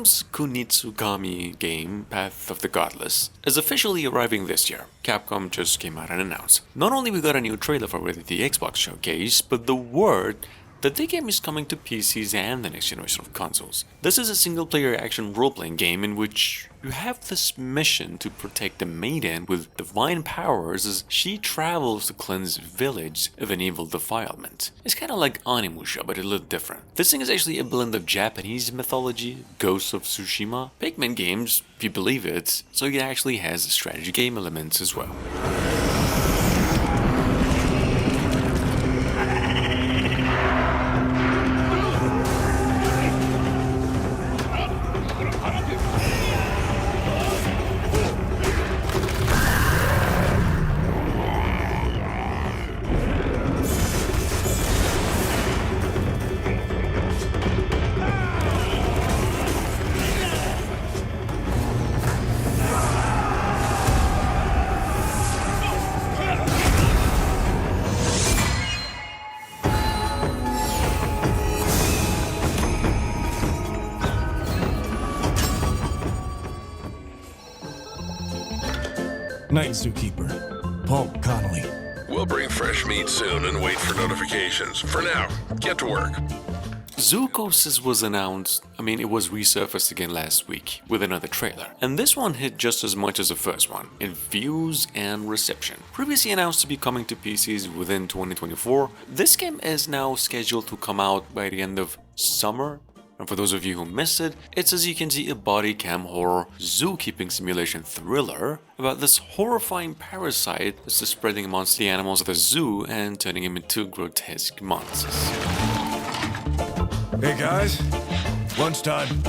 Capcom's Kunitsukami game, Path of the Godless, is officially arriving this year. Capcom just came out and announced. Not only we got a new trailer for it at the Xbox showcase, but the word that the game is coming to PCs and the next generation of consoles. This is a single-player action role-playing game in which you have this mission to protect the maiden with divine powers as she travels to cleanse a village of an evil defilement. It's kind of like Onimusha, but a little different. This thing is actually a blend of Japanese mythology, Ghosts of Tsushima, Pikmin games, if you believe it, so it actually has strategy game elements as well. Night, Zookeeper. Paul Connolly. We'll bring fresh meat soon and wait for notifications. For now, get to work. Zookeepers was announced, it was resurfaced again last week with another trailer, and this one hit just as much as the first one in views and reception. Previously announced to be coming to PCs within 2024, this game is now scheduled to come out by the end of summer. And for those of you who missed it, it's, as you can see, a body cam horror zookeeping simulation thriller about this horrifying parasite that's just spreading amongst the animals at the zoo and turning them into grotesque monsters. Hey guys, lunchtime.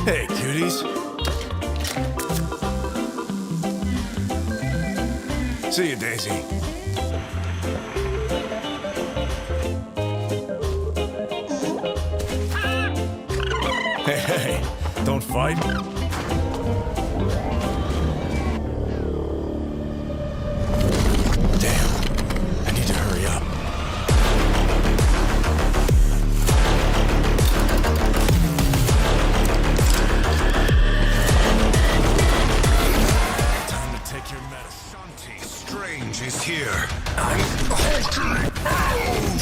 Hey, cuties. See you, Daisy. Hey, don't fight. Damn, I need to hurry up. Is here. I'm hulking out.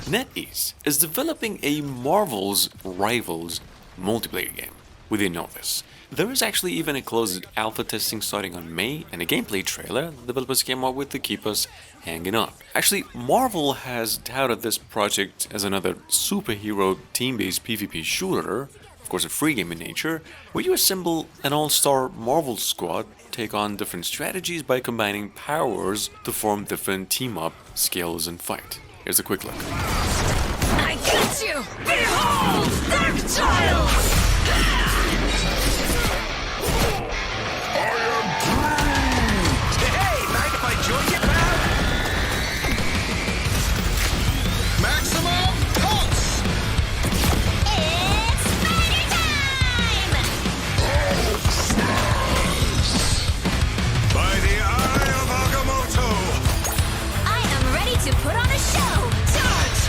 NetEase is developing a Marvel's Rivals multiplayer game. We didn't know this. There is actually even a closed alpha testing starting on May and a gameplay trailer the developers came up with to keep us hanging on. Actually, Marvel has touted this project as another superhero team-based PvP shooter, of course a free game in nature, where you assemble an all-star Marvel squad, take on different strategies by combining powers to form different team-up skills and fight. Here's a quick look. I get you! Behold, Dark Child! Hey, mind if I join you, pal? Maximum pulse! It's spider time! By the eye of Agamotto! I am ready to put on a show! Charge!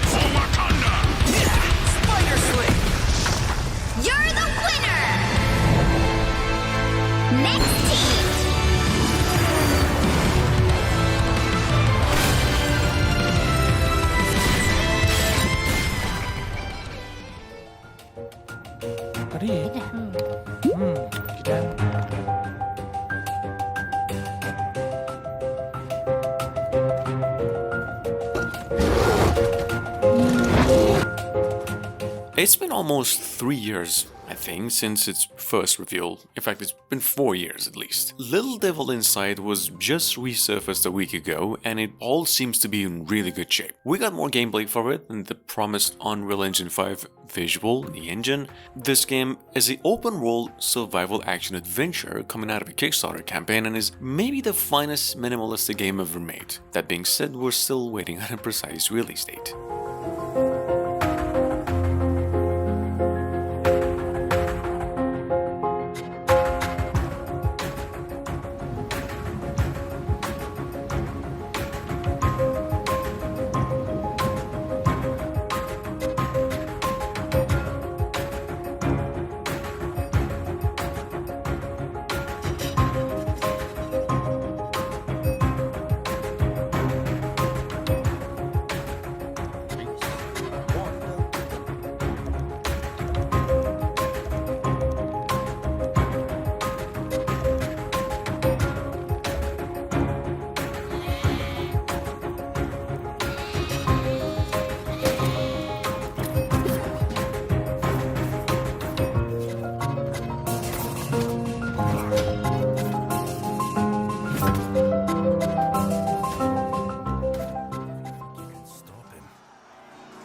For Wakanda! Spider Sling! You're the winner! Next team! It's been almost 3 years, I think, since its first reveal. In fact, it's been 4 years at least. Little Devil Inside was just resurfaced a week ago, and it all seems to be in really good shape. We got more gameplay for it and the promised Unreal Engine 5 visual in the engine. This game is an open-world survival action adventure coming out of a Kickstarter campaign and is maybe the finest minimalistic game ever made. That being said, we're still waiting on a precise release date.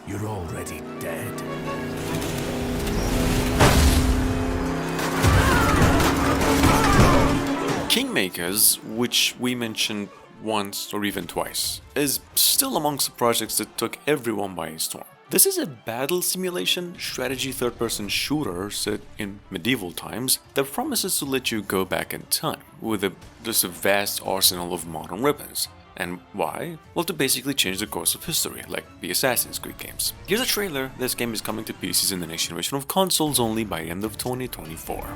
You're already dead. Kingmakers, which we mentioned once or even twice, is still amongst the projects that took everyone by storm. This is a battle simulation strategy third-person shooter set in medieval times that promises to let you go back in time with just a vast arsenal of modern weapons. And why? Well, to basically change the course of history, like the Assassin's Creed games. Here's a trailer. This game is coming to PCs in the next generation of consoles only by the end of 2024.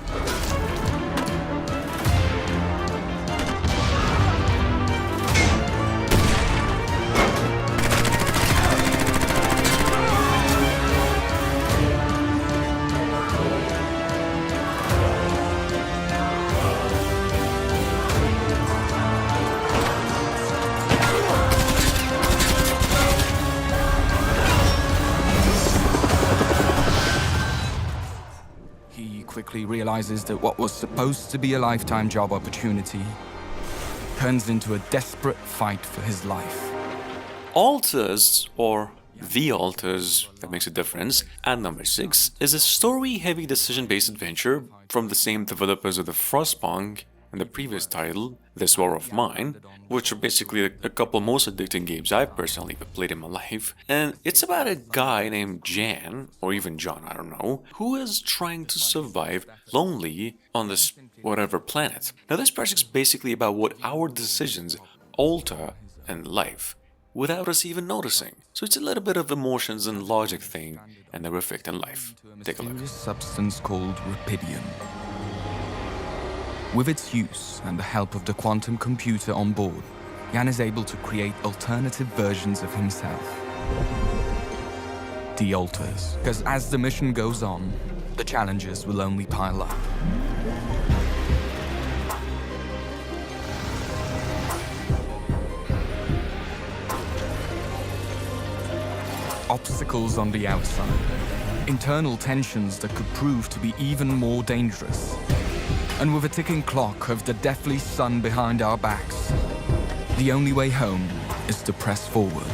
Quickly realizes that what was supposed to be a lifetime job opportunity turns into a desperate fight for his life. Alters, or The Alters, that makes a difference, at number 6, is a story-heavy decision-based adventure from the same developers of the Frostpunk and the previous title, This War of Mine, which are basically a couple most addicting games I've personally played in my life. And it's about a guy named Jan, or even John, I don't know, who is trying to survive lonely on this whatever planet. Now this project's basically about what our decisions alter in life without us even noticing. So it's a little bit of emotions and logic thing and their effect in life. Take a look. A substance called rubidium. With its use and the help of the quantum computer on board, Jan is able to create alternative versions of himself. The Alters. Because as the mission goes on, the challenges will only pile up. Obstacles on the outside. Internal tensions that could prove to be even more dangerous. And with a ticking clock of the deathly sun behind our backs, the only way home is to press forward.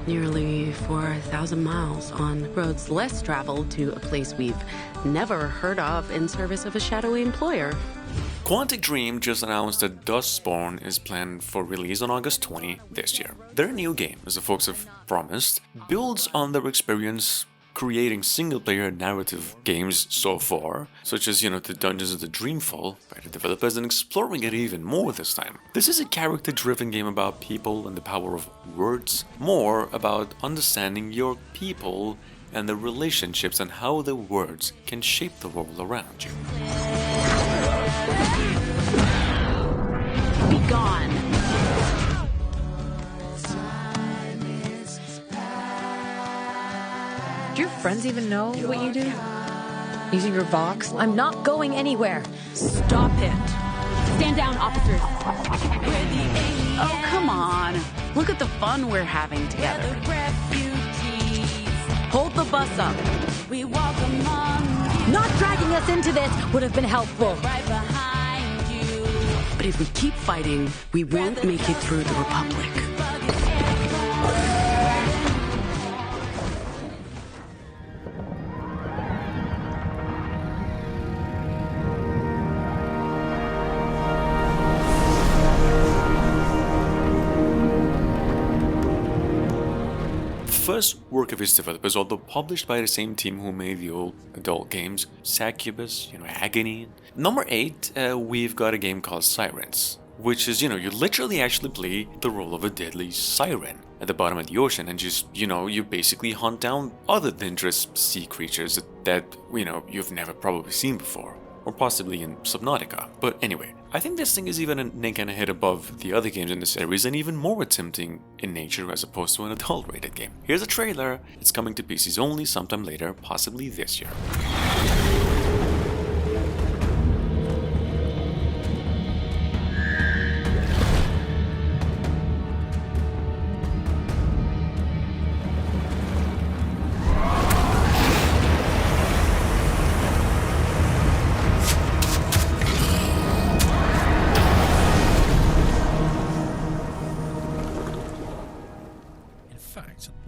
Nearly 4,000 miles on roads less traveled to a place we've never heard of in service of a shadowy employer. Quantic Dream just announced that Dustborn is planned for release on August 20 this year. Their new game, as the folks have promised, builds on their experience creating single-player narrative games so far, such as, the Dungeons of the Dreamfall by the developers, and exploring it even more this time. This is a character-driven game about people and the power of words, more about understanding your people and the relationships and how the words can shape the world around you. Be gone. Do your friends even know what you do? Using your Vox? I'm not going anywhere. Stop it. Stand down, officers. Oh, come on. Look at the fun we're having together. Hold the bus up. Not dragging us into this would have been helpful. But if we keep fighting, we won't make it through the Republic. The first work of its developers, although published by the same team who made the old adult games, Succubus, Agony. Number 8, we've got a game called Sirens, which is, you literally actually play the role of a deadly siren at the bottom of the ocean and just, you basically hunt down other dangerous sea creatures that you've never probably seen before. Or possibly in Subnautica. But anyway, I think this thing is even a neck and a head above the other games in the series and even more attempting in nature as opposed to an adult-rated game. Here's a trailer. It's coming to PCs only sometime later, possibly this year.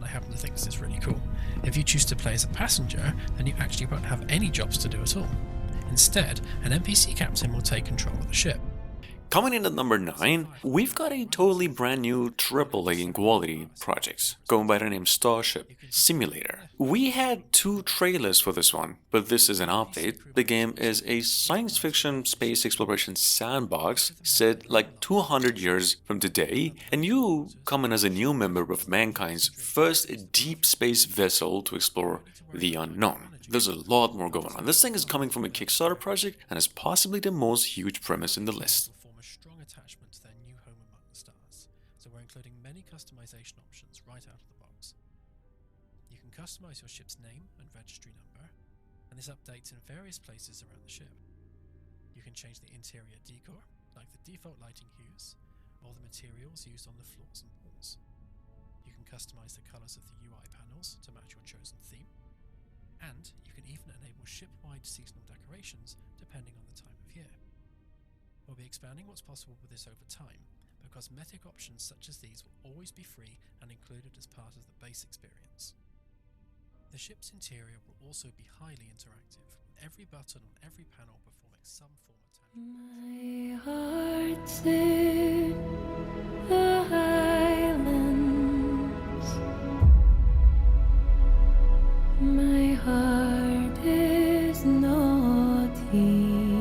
I happen to think this is really cool. If you choose to play as a passenger, then you actually won't have any jobs to do at all. Instead, an NPC captain will take control of the ship. Coming in at number 9, we've got a totally brand new AAA in quality project, going by the name Starship Simulator. We had 2 trailers for this one, but this is an update. The game is a science fiction space exploration sandbox set like 200 years from today, and you come in as a new member of mankind's first deep space vessel to explore the unknown. There's a lot more going on. This thing is coming from a Kickstarter project and is possibly the most huge premise in the list. Strong attachment to their new home among the stars, so we're including many customization options right out of the box. You can customize your ship's name and registry number, and this updates in various places around the ship. You can change the interior decor, like the default lighting hues, or the materials used on the floors and walls. You can customize the colors of the UI panels to match your chosen theme, and you can even enable ship-wide seasonal decorations depending on the time of year. We'll be expanding what's possible with this over time, but cosmetic options such as these will always be free and included as part of the base experience. The ship's interior will also be highly interactive, with every button on every panel performing some form of My heart's in the highlands. My heart is not here.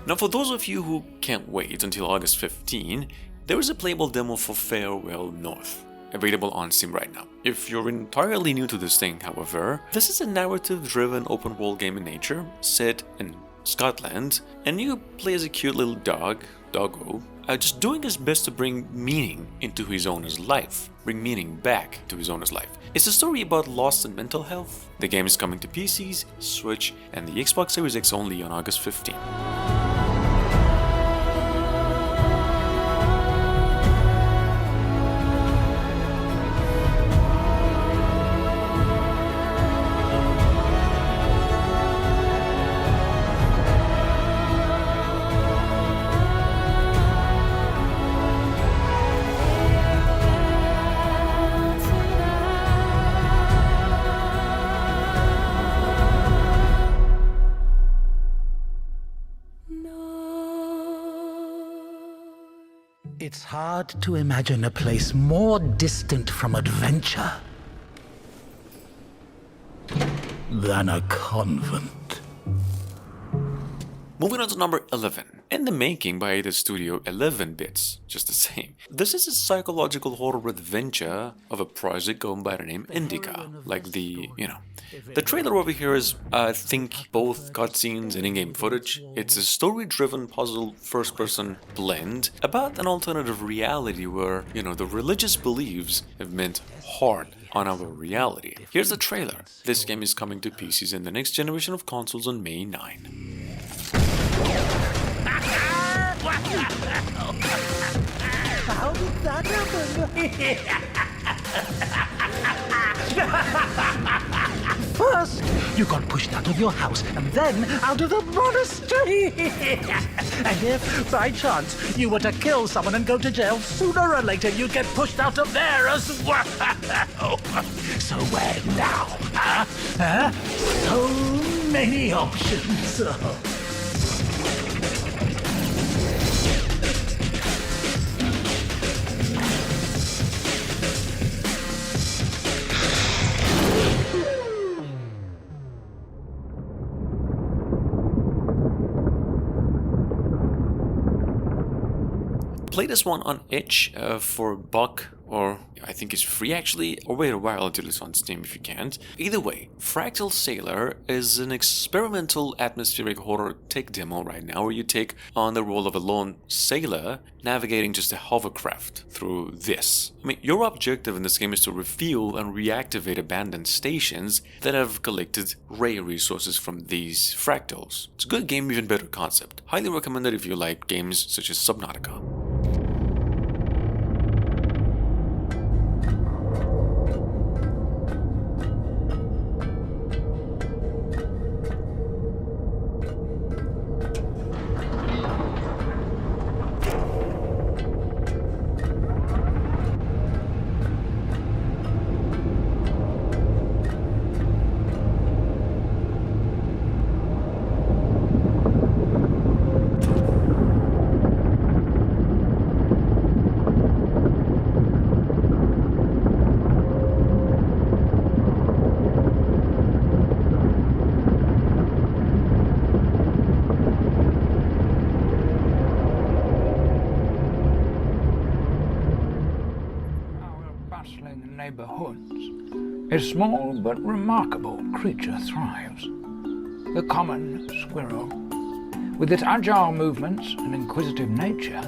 Now, for those of you who can't wait until August 15, there is a playable demo for Farewell North, available on Steam right now. If you're entirely new to this thing, however, this is a narrative-driven open-world game in nature, set in Scotland, and you play as a cute little doggo, just doing his best to bring meaning into his owner's life, bring meaning back to his owner's life. It's a story about loss and mental health. The game is coming to PCs, Switch, and the Xbox Series X only on August 15. It's hard to imagine a place more distant from adventure than a convent. Moving on to number 11, in the making by the studio 11 Bits, just the same. This is a psychological horror adventure of a project going by the name Indica, like the trailer over here is, I think, both cutscenes and in-game footage. It's a story-driven puzzle first-person blend about an alternative reality where, the religious beliefs have meant hard on our reality. Here's the trailer. This game is coming to PCs in the next generation of consoles on May 9. How did that happen? First, you got pushed out of your house, and then out of the monastery. And if, by chance, you were to kill someone and go to jail, sooner or later you'd get pushed out of there as well. So where now? Huh? So many options. Play this one on itch for $1, or I think it's free actually, or wait a while until it's on Steam if you can't. Either way, Fractal Sailor is an experimental atmospheric horror tech demo right now where you take on the role of a lone sailor navigating just a hovercraft through this. I mean, your objective in this game is to refuel and reactivate abandoned stations that have collected rare resources from these fractals. It's a good game, even better concept. Highly recommended if you like games such as Subnautica. Neighborhoods, a small but remarkable creature thrives. The common squirrel. With its agile movements and inquisitive nature,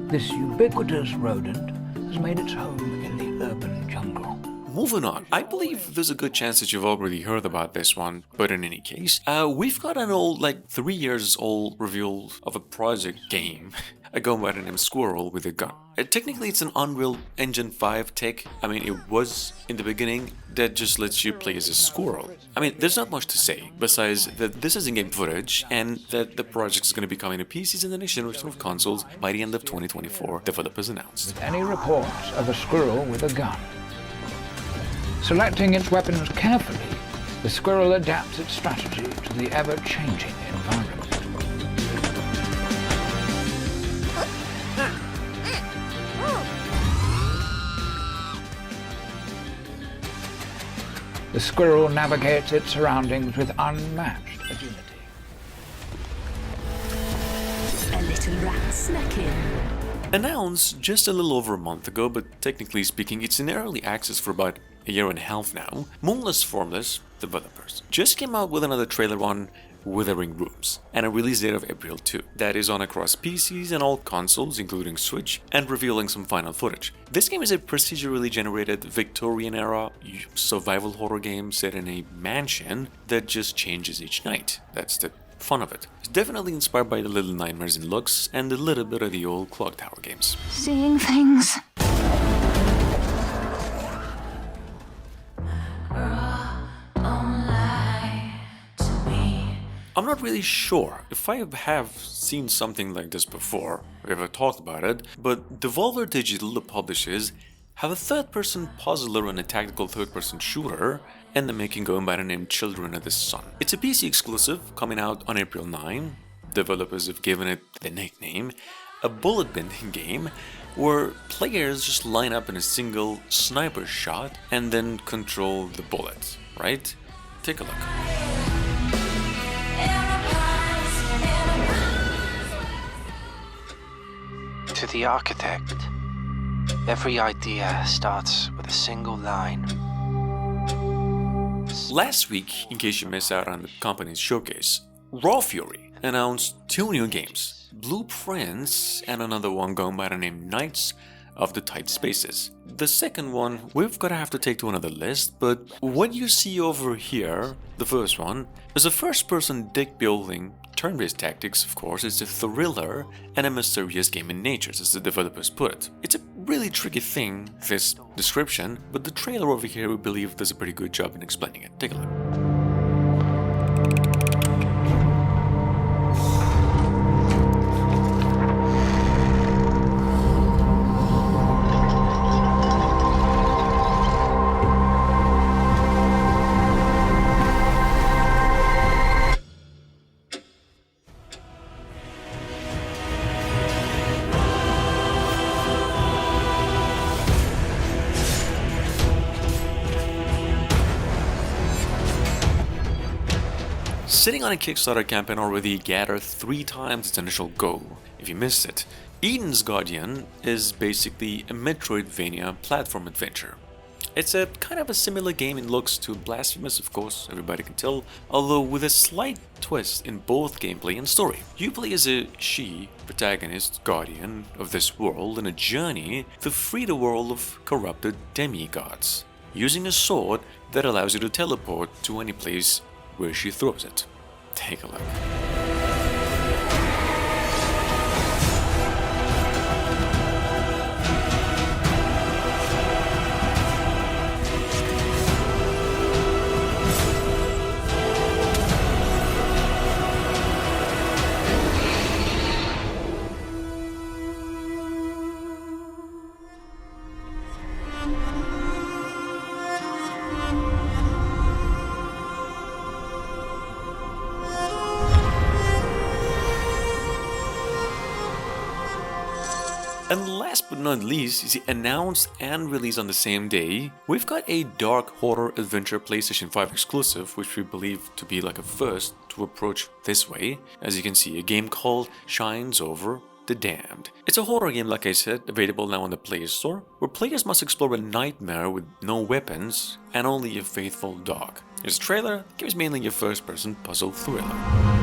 this ubiquitous rodent has made its home in the urban jungle. Moving on, I believe there's a good chance that you've already heard about this one, but in any case, we've got an old, 3 years old reveal of a project game. A gun by the name Squirrel with a gun. Technically it's an Unreal Engine 5 tech. I mean, it was in the beginning that just lets you play as a squirrel. I mean, there's not much to say, besides that this is in-game footage and that the project is going to be coming to PCs and the next generation of consoles by the end of 2024, developers announced. With any reports of a squirrel with a gun. Selecting its weapons carefully, the squirrel adapts its strategy to the ever-changing environment. The squirrel navigates its surroundings with unmatched agility. A little rat snuck in. Announced just a little over a month ago, but technically speaking, it's in early access for about a year and a half now. Moonless Formless developers just came out with another trailer on Withering Rooms and a release date of April 2. That is on across PCs and all consoles, including Switch, and revealing some final footage. This game is a procedurally generated Victorian-era survival horror game set in a mansion that just changes each night. That's the fun of it. It's definitely inspired by the Little Nightmares in looks and a little bit of the old Clock Tower games. Seeing things. I'm not really sure if I have seen something like this before, or ever talked about it, but Devolver Digital, the publishers, have a third-person puzzler and a tactical third-person shooter in the making going by the name Children of the Sun. It's a PC exclusive, coming out on April 9. Developers have given it the nickname, a bullet-bending game where players just line up in a single sniper shot and then control the bullets, right? Take a look. To the architect, every idea starts with a single line. Last week, in case you missed out on the company's showcase, Raw Fury announced 2 new games, Blueprints and another one going by the name Knights of the tight spaces. The second one we've gotta have to take to another list, but what you see over here, the first one, is a first-person deck-building turn-based tactics. Of course, it's a thriller and a mysterious game in nature, as the developers put it. It's a really tricky thing, this description, but the trailer over here we believe does a pretty good job in explaining it. Take a look. Sitting on a Kickstarter campaign already gathered 3 times its initial goal. If you missed it, Eden's Guardian is basically a Metroidvania platform adventure. It's a kind of a similar game in looks to Blasphemous, of course, everybody can tell, although with a slight twist in both gameplay and story. You play as a she, protagonist, guardian of this world in a journey to free the world of corrupted demigods, using a sword that allows you to teleport to any place where she throws it. Take a look. And last but not least, is announced and released on the same day, we've got a dark horror adventure PlayStation 5 exclusive, which we believe to be like a first to approach this way. As you can see, a game called Shines Over the Damned. It's a horror game, like I said, available now on the Play Store, where players must explore a nightmare with no weapons and only a faithful dog. This trailer gives mainly a first-person puzzle thriller.